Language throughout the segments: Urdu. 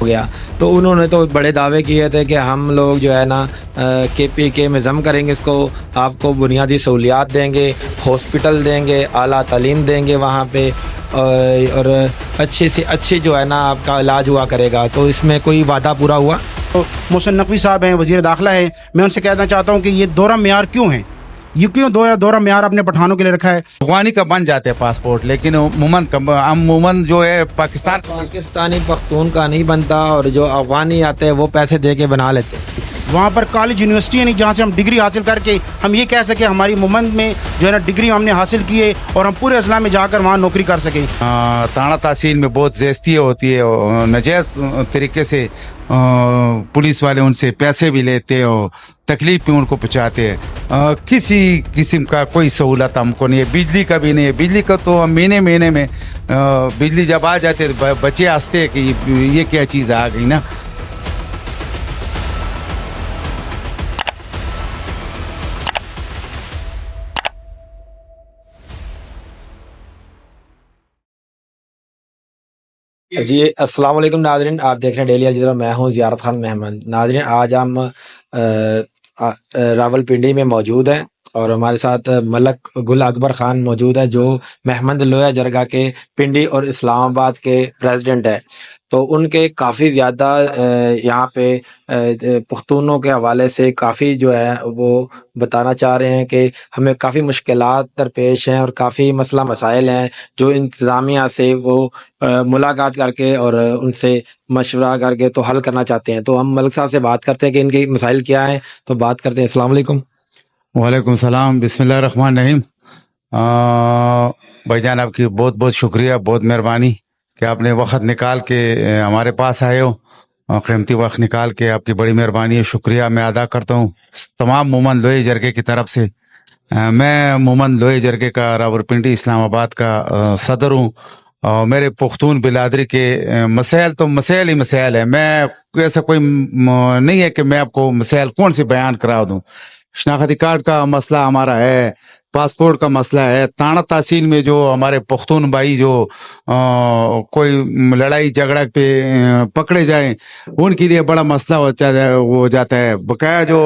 ہو گیا. تو انہوں نے تو بڑے دعوے کیے تھے کہ ہم لوگ جو ہے نا KPK میں ضم کریں گے اس کو, آپ کو بنیادی سہولیات دیں گے, ہاسپٹل دیں گے, اعلیٰ تعلیم دیں گے وہاں پہ, اور اچھی سے اچھی جو ہے نا آپ کا علاج ہوا کرے گا. تو اس میں کوئی وعدہ پورا ہوا؟ محسن نقوی صاحب ہیں, وزیر داخلہ ہے, میں ان سے کہنا چاہتا ہوں کہ یہ دورہ معیار کیوں ہے, یہ کیوں دورہ معیار اپنے پٹھانوں کے لیے رکھا ہے؟ افغانی کا بن جاتے ہیں پاسپورٹ, لیکن عموماً جو ہے پاکستانی پختون کا نہیں بنتا, اور جو افغانی آتے ہیں وہ پیسے دے کے بنا لیتے ہیں. وہاں پر کالج یونیورسٹی ہے نہیں جہاں سے ہم ڈگری حاصل کر کے ہم یہ کہہ سکیں ہماری مومنٹ میں جو ہے نا ڈگری ہم نے حاصل کی ہے اور ہم پورے اضلاع میں جا کر وہاں نوکری کر سکیں. تانڑا تحصیل میں بہت زیادتی ہوتی ہے, ناجائز طریقے سے پولیس والے ان سے پیسے بھی لیتے اور تکلیف بھی ان کو پہنچاتے ہیں. کسی قسم کا کوئی سہولت ہم کو نہیں ہے, بجلی کا بھی نہیں ہے. بجلی کا تو ہم مہینے میں بجلی جب آ جاتے بچے ہنستے کہ یہ کیا چیز آ گئی نا. جی السلام علیکم ناظرین, آپ دیکھ رہے ہیں ڈیلی الجزیرہ, میں ہوں زیارت خان محمد. ناظرین آج ہم راول پنڈی میں موجود ہیں اور ہمارے ساتھ ملک گل اکبر خان موجود ہے جو محمد لویا جرگہ کے پنڈی اور اسلام آباد کے پریزیڈنٹ ہے. تو ان کے کافی زیادہ یہاں پہ پختونوں کے حوالے سے کافی جو ہے وہ بتانا چاہ رہے ہیں کہ ہمیں کافی مشکلات درپیش ہیں اور کافی مسئلہ مسائل ہیں جو انتظامیہ سے وہ ملاقات کر کے اور ان سے مشورہ کر کے تو حل کرنا چاہتے ہیں. تو ہم ملک صاحب سے بات کرتے ہیں کہ ان کے مسائل کیا ہیں, تو بات کرتے ہیں. السلام علیکم. وعلیکم السلام. بسم اللہ الرحمن الرحیم. بھائی جان آپ کی بہت بہت شکریہ, بہت مہربانی کہ آپ نے وقت نکال کے ہمارے پاس آئے ہو, قیمتی وقت نکال کے. آپ کی بڑی مہربانی ہے, شکریہ میں ادا کرتا ہوں تمام مومن لوہے جرگے کی طرف سے. میں مومن لوہے جرگے کا راولپنڈی اسلام آباد کا صدر ہوں, اور میرے پختون بلادری کے مسائل تو مسائل ہی مسائل ہے. میں ایسا کوئی نہیں ہے کہ میں آپ کو مسائل کون سے بیان کرا دوں. شناختی کارڈ کا مسئلہ ہمارا ہے, پاسپورٹ کا مسئلہ ہے, تانڑا تحصیل میں جو ہمارے پختون بھائی جو کوئی لڑائی جھگڑا پہ پکڑے جائیں ان کے لیے بڑا مسئلہ ہو جاتا ہے. بقایا جو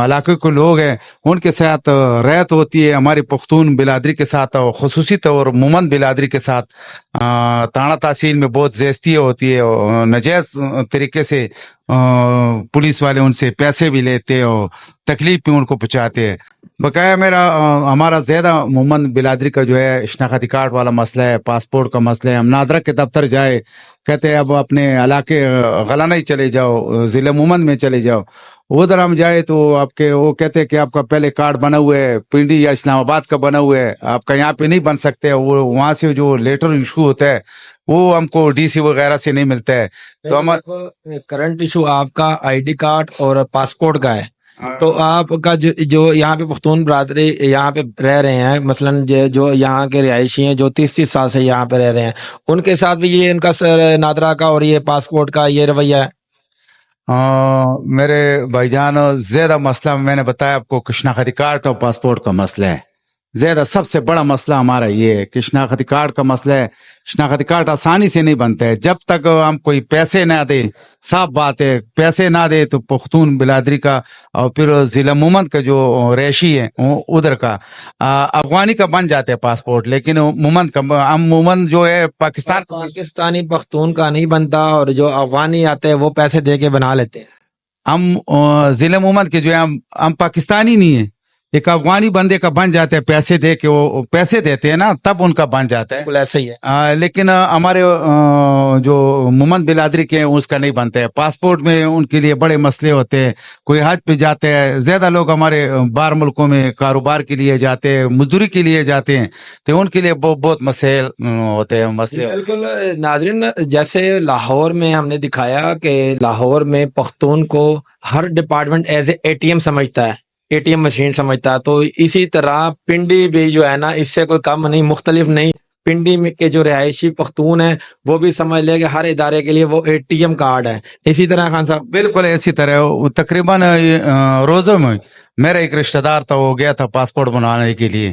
علاقے کے لوگ ہیں ان کے ساتھ رعایت ہوتی ہے, ہماری پختون بلادری کے ساتھ خصوصی طور مومن بلادری کے ساتھ تانڑا تحصیل میں بہت زیادتی ہوتی ہے, ناجائز طریقے سے پولیس والے ان سے پیسے بھی لیتے اور تکلیف بھی ان کو پہنچاتے ہیں. بقایا ہمارا زیادہ مومن بلادری کا جو ہے شناختی کارڈ والا مسئلہ ہے, پاسپورٹ کا مسئلہ ہے. ہم نادرا کے دفتر جائے کہتے ہیں اب اپنے علاقے غلانہ ہی چلے جاؤ, ضلع مومن میں چلے جاؤ. ادھر ہم جائے تو وہ کہتے ہیں کہ آپ کا پہلے کارڈ بنا ہوا ہے پنڈی یا اسلام آباد کا بنا ہوا ہے, آپ کا یہاں پہ نہیں بن سکتے. وہ وہاں سے جو لیٹر ایشو ہوتا ہے وہ ہم کو DC وغیرہ سے نہیں ملتا ہے. تو ہمارا کرنٹ ایشو آپ کا ID کارڈ اور پاسپورٹ کا ہے. تو آپ کا جو یہاں پہ پختون برادری یہاں پہ رہ رہے ہیں, مثلاً جو یہاں کے رہائشی ہیں جو 30 سال سے یہاں پہ رہ رہے ہیں, ان کے ساتھ بھی یہ ان کا نادرا کا اور یہ پاسپورٹ کا یہ رویہ ہے؟ میرے بھائی جان زیادہ مسئلہ میں نے بتایا آپ کو شناختی کارڈ اور پاسپورٹ کا مسئلہ ہے. زیادہ سب سے بڑا مسئلہ ہمارا یہ ہے کہ شناختی کارڈ کا مسئلہ ہے. شناختی کارڈ آسانی سے نہیں بنتا ہے جب تک ہم کوئی پیسے نہ دے. صاف بات ہے, پیسے نہ دے تو پختون بلادری کا اور پھر ضلع مومن کا جو ریشی ہے ادھر کا افغانی کا بن جاتے ہیں پاسپورٹ, لیکن مومن کا مومن جو ہے پاکستانی پختون کا نہیں بنتا, اور جو افغانی آتے ہیں وہ پیسے دے کے بنا لیتے ہیں. ہم ضلع مومن کے جو ہے ہم پاکستانی نہیں ہیں, ایک افغانی بندے کا بن جاتا ہے پیسے دے کے, وہ پیسے دیتے ہیں نا تب ان کا بن جاتا ہے. ایسا ہی ہے. لیکن ہمارے جو مومن بلادری کے ہیں اس کا نہیں بنتا ہے. پاسپورٹ میں ان کے لیے بڑے مسئلے ہوتے ہیں. کوئی حج پہ جاتے ہیں, زیادہ لوگ ہمارے باہر ملکوں میں کاروبار کے لیے جاتے ہیں, مزدوری کے لیے جاتے ہیں, تو ان کے لیے بہت مسائل ہوتے ہیں, مسئلے. بالکل ناظرین, جیسے لاہور میں ہم نے دکھایا کہ لاہور میں پختون کو ہر ڈپارٹمنٹ ایز اے ATM سمجھتا ہے, ATM مشین سمجھتا ہے. تو اسی طرح پنڈی بھی جو ہے نا اس سے کوئی کم نہیں, مختلف نہیں. پنڈی میں کے جو رہائشی پختون ہیں وہ بھی سمجھ لے کہ ہر ادارے کے لیے وہ ATM کارڈ ہے. اسی طرح خان صاحب بالکل اسی طرح تقریباً روزوں میں میرا ایک رشتہ دار تھا, وہ گیا تھا پاسپورٹ بنانے کے لیے,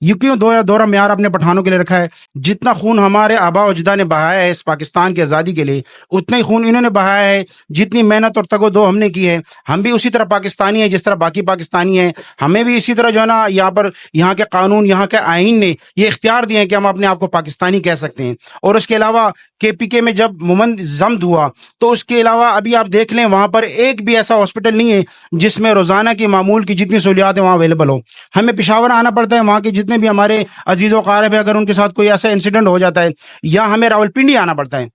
یہ کیوں دورہ معیار اپنے پٹھانوں کے لیے رکھا ہے؟ جتنا خون ہمارے آبا و اجداد نے بہایا ہے اس پاکستان کی آزادی کے لیے، اتنا ہی خون انہوں نے بہایا ہے، جتنی محنت اور تگ و دو ہم نے کی ہے، ہم بھی اسی طرح پاکستانی ہیں جس طرح باقی پاکستانی ہیں، ہمیں بھی اسی طرح جو ہے نا یہاں کے قانون، یہاں کے آئین نے یہ اختیار دیے ہیں کہ ہم اپنے آپ کو پاکستانی کہہ سکتے ہیں۔ اور اس کے علاوہ کے پی کے میں جب مومند ضمد ہوا تو اس کے علاوہ ابھی آپ دیکھ لیں وہاں پر ایک بھی ایسا ہاسپٹل نہیں ہے جس میں روزانہ کی معمول کی جتنی سہولیات ہیں وہاں اویلیبل ہو۔ ہمیں پشاور آنا پڑتا ہے، وہاں کے جتنے بھی ہمارے عزیز و اقارب ہیں اگر ان کے ساتھ کوئی ایسا انسیڈنٹ ہو جاتا ہے، یا ہمیں راولپنڈی آنا پڑتا ہے،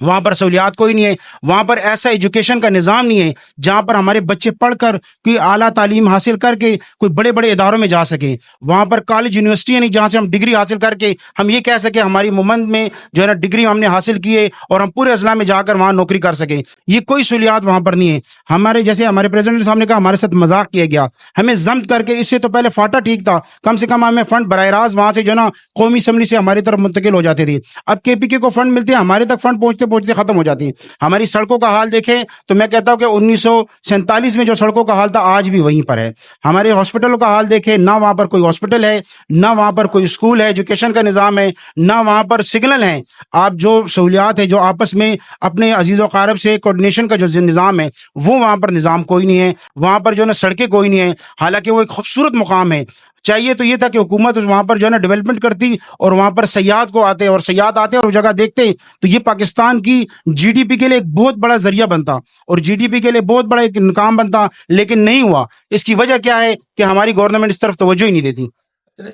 وہاں پر سہولیات کوئی نہیں ہے، وہاں پر ایسا ایجوکیشن کا نظام نہیں ہے جہاں پر ہمارے بچے پڑھ کر کوئی اعلیٰ تعلیم حاصل کر کے کوئی بڑے بڑے اداروں میں جا سکیں، وہاں پر کالج یونیورسٹی نہیں جہاں سے ہم ڈگری حاصل کر کے ہم یہ کہہ سکیں ہماری مومند میں جو ہے نا ڈگری ہم نے حاصل کی ہے اور ہم پورے اضلاع میں جا کر وہاں نوکری کر سکیں۔ یہ کوئی سہولیات وہاں پر نہیں ہے۔ ہمارے جیسے ہمارے پریزیڈنٹ صاحب نے کہا ہمارے ساتھ مذاق کیا گیا، ہمیں ضبط کر کے، اس سے تو پہلے فاٹا ٹھیک تھا، کم سے کم ہمیں فنڈ براہ راست وہاں سے جو ہے نا قومی اسمبلی سے ہماری طرف منتقل ہو جاتے تھے، اب کے پی کے کو فنڈ ملتے ہیں ہمارے تک فنڈ پہنچتے پہنچتے ختم ہو جاتی ہیں۔ ہماری سڑکوں کا حال دیکھیں تو میں کہتا ہوں کہ 1947 میں جو سڑکوں کا حال تھا آج بھی وہیں پر ہے۔ ہمارے ہاسپٹلوں کا حال دیکھیں، نہ وہاں پر کوئی ہاسپٹل ہے، نہ وہاں پر کوئی اسکول ہے، ایجوکیشن کا نظام ہے، نہ وہاں پر سگنل ہیں۔ آپ جو سہولیات ہے، جو آپس میں اپنے عزیز و اقارب سے کوارڈینیشن کا جو نظام ہے، وہ وہاں پر نظام کوئی نہیں ہے، وہاں پر جو ہے نا سڑکیں کوئی نہیں ہے، حالانکہ وہ ایک خوبصورت مقام ہے۔ چاہیے تو یہ تھا کہ حکومت وہاں پر جو ہے نا ڈیولپمنٹ کرتی اور وہاں پر سیاحت کو آتے اور سیاحت آتے اور وہ جگہ دیکھتے تو یہ پاکستان کی جی ڈی پی کے لیے ایک بہت بڑا ذریعہ بنتا اور جی ڈی پی کے لیے بہت بڑا ایک کام بنتا، لیکن نہیں ہوا۔ اس کی وجہ کیا ہے کہ ہماری گورنمنٹ اس طرف توجہ ہی نہیں دیتی۔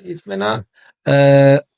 اس میں نا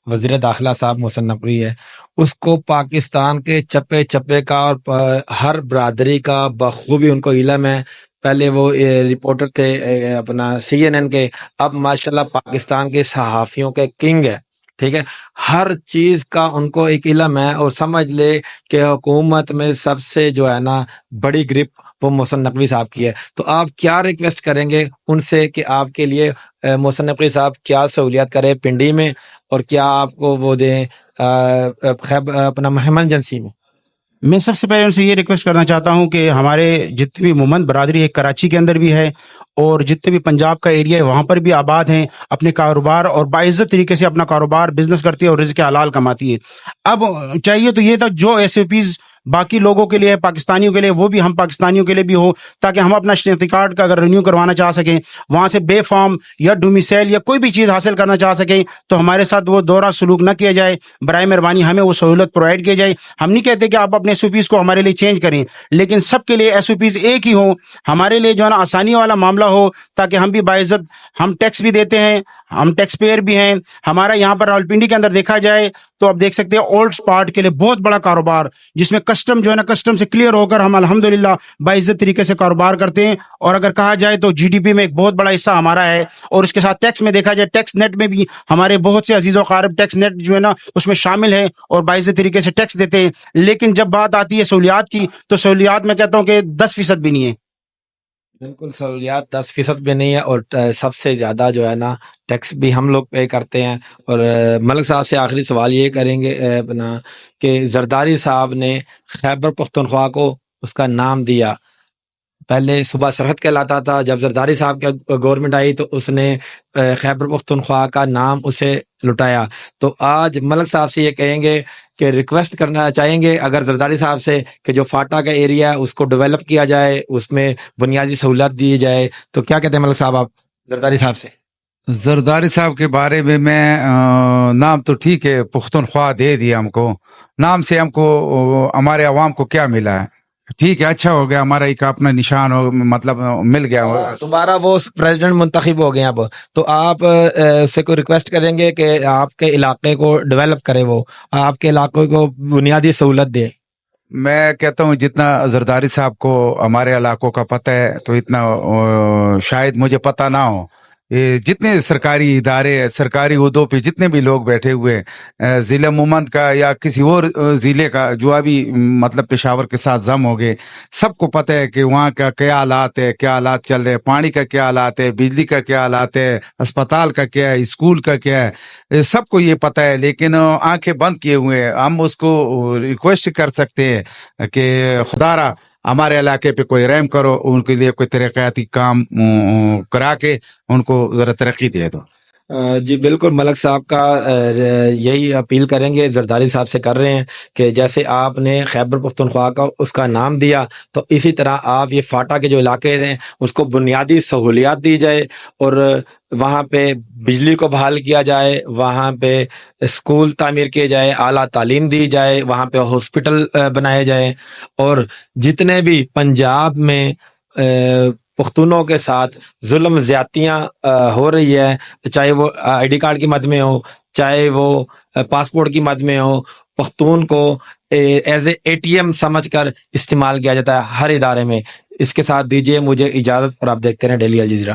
وزیر داخلہ صاحب محسن نقوی ہے، اس کو پاکستان کے چپے چپے کا اور ہر برادری کا بخوبی ان کو علم ہے۔ پہلے وہ رپورٹر تھے اپنا سی این این کے، اب ماشاءاللہ پاکستان کے صحافیوں کے کنگ ہے، ٹھیک ہے، ہر چیز کا ان کو ایک علم ہے، اور سمجھ لے کہ حکومت میں سب سے جو ہے نا بڑی گرپ وہ محسن نقوی صاحب کی ہے۔ تو آپ کیا ریکویسٹ کریں گے ان سے کہ آپ کے لیے محسن نقوی صاحب کیا سہولیات کرے پنڈی میں، اور کیا آپ کو وہ دیں اپنا مہم ایجنسی میں؟ میں سب سے پہلے ان سے یہ ریکویسٹ کرنا چاہتا ہوں کہ ہمارے جتنے بھی مومند برادری ہے کراچی کے اندر بھی ہے اور جتنے بھی پنجاب کا ایریا ہے وہاں پر بھی آباد ہیں، اپنے کاروبار اور باعزت طریقے سے اپنا کاروبار بزنس کرتی ہے اور رزق حلال کماتی ہے۔ اب چاہیے تو یہ تھا جو ایس او پیز باقی لوگوں کے لیے، پاکستانیوں کے لیے، وہ بھی ہم پاکستانیوں کے لیے بھی ہو، تاکہ ہم اپنا شناختی کارڈ کا اگر رینیو کروانا چاہ سکیں، وہاں سے بے فارم یا ڈومیسائل یا کوئی بھی چیز حاصل کرنا چاہ سکیں تو ہمارے ساتھ وہ دورہ سلوک نہ کیا جائے، برائے مہربانی ہمیں وہ سہولت پرووائڈ کی جائے۔ ہم نہیں کہتے کہ آپ اپنے ایس او پیز کو ہمارے لیے چینج کریں، لیکن سب کے لیے ایس او پیز ایک ہی ہوں، ہمارے لیے جو ہے نا آسانی والا معاملہ ہو، تاکہ ہم بھی باعزت، ہم ٹیکس بھی دیتے ہیں، ہم ٹیکس پیئر بھی ہیں۔ ہمارا یہاں پر راولپنڈی کے اندر دیکھا جائے تو آپ دیکھ سکتے ہیں اولڈ اسپاٹ کے لیے بہت بڑا کاروبار، جس میں کسٹم جو ہے نا کسٹم سے کلیئر ہو کر ہم الحمدللہ باعزت طریقے سے کاروبار کرتے ہیں، اور اگر کہا جائے تو جی ڈی پی میں ایک بہت بڑا حصہ ہمارا ہے، اور اس کے ساتھ ٹیکس میں دیکھا جائے ٹیکس نیٹ میں بھی ہمارے بہت سے عزیز و اقارب ٹیکس نیٹ جو ہے نا اس میں شامل ہیں اور باعزت طریقے سے ٹیکس دیتے ہیں۔ لیکن جب بات آتی ہے سہولیات کی تو سہولیات میں کہتا ہوں کہ 10% بھی نہیں ہے۔ بالکل سہولیات 10% بھی نہیں ہے، اور سب سے زیادہ جو ہے نا ٹیکس بھی ہم لوگ پے کرتے ہیں۔ اور ملک صاحب سے آخری سوال یہ کریں گے اپنا کہ زرداری صاحب نے خیبر پختونخوا کو اس کا نام دیا، پہلے صوبہ سرحد کہلاتا تھا، جب زرداری صاحب کی گورنمنٹ آئی تو اس نے خیبر پختونخوا کا نام اسے لٹایا۔ تو آج ملک صاحب سے یہ کہیں گے کہ ریکویسٹ کرنا چاہیں گے اگر زرداری صاحب سے کہ جو فاٹا کا ایریا ہے اس کو ڈیولپ کیا جائے، اس میں بنیادی سہولت دی جائے، تو کیا کہتے ہیں ملک صاحب آپ زرداری صاحب سے؟ زرداری صاحب کے بارے میں نام تو ٹھیک ہے، پختونخوا دے دیا ہم کو، نام سے ہم کو ہمارے عوام کو کیا ملا ہے؟ ٹھیک ہے، اچھا ہو گیا، ہمارا ایک اپنا نشان ہو، مطلب مل گیا۔ دوبارہ وہ پریزیڈنٹ منتخب ہو گئے اب، تو آپ اس سے کوئی ریکویسٹ کریں گے کہ آپ کے علاقے کو ڈیولپ کرے، وہ آپ کے علاقے کو بنیادی سہولت دے؟ میں کہتا ہوں جتنا زرداری صاحب کو ہمارے علاقوں کا پتہ ہے تو اتنا شاید مجھے پتہ نہ ہو۔ جتنے سرکاری ادارے سرکاری عہدوں پہ جتنے بھی لوگ بیٹھے ہوئے ضلع مومند کا یا کسی اور ضلع کا جو ابھی مطلب پشاور کے ساتھ ضم ہو گئے، سب کو پتہ ہے کہ وہاں کا کیا حالات ہے، کیا حالات چل رہے، پانی کا کیا حالات ہے، بجلی کا کیا حالات ہے، اسپتال کا کیا ہے، اسکول کا کیا ہے، سب کو یہ پتہ ہے۔ لیکن آنکھیں بند کیے ہوئے ہیں۔ ہم اس کو ریکویسٹ کر سکتے ہیں کہ خدا را ہمارے علاقے پہ کوئی رحم کرو، ان کے لیے کوئی ترقیاتی کام کرا کے ان کو ذرا ترقی دے دو۔ جی بالکل ملک صاحب کا یہی اپیل کریں گے، زرداری صاحب سے کر رہے ہیں کہ جیسے آپ نے خیبر پختونخوا کا اس کا نام دیا، تو اسی طرح آپ یہ فاٹا کے جو علاقے ہیں اس کو بنیادی سہولیات دی جائے، اور وہاں پہ بجلی کو بحال کیا جائے، وہاں پہ اسکول تعمیر کیے جائے، اعلیٰ تعلیم دی جائے، وہاں پہ ہاسپٹل بنائے جائیں، اور جتنے بھی پنجاب میں پختونوں کے ساتھ ظلم زیادتیاں ہو رہی ہے، چاہے وہ آئی ڈی کارڈ کی مد میں ہو، چاہے وہ پاسپورٹ کی مد میں ہو، پختون کو ایز اے ٹی ایم سمجھ کر استعمال کیا جاتا ہے ہر ادارے میں۔ اس کے ساتھ دیجیے مجھے اجازت، اور آپ دیکھتے رہیں ڈیلی الجزیرہ۔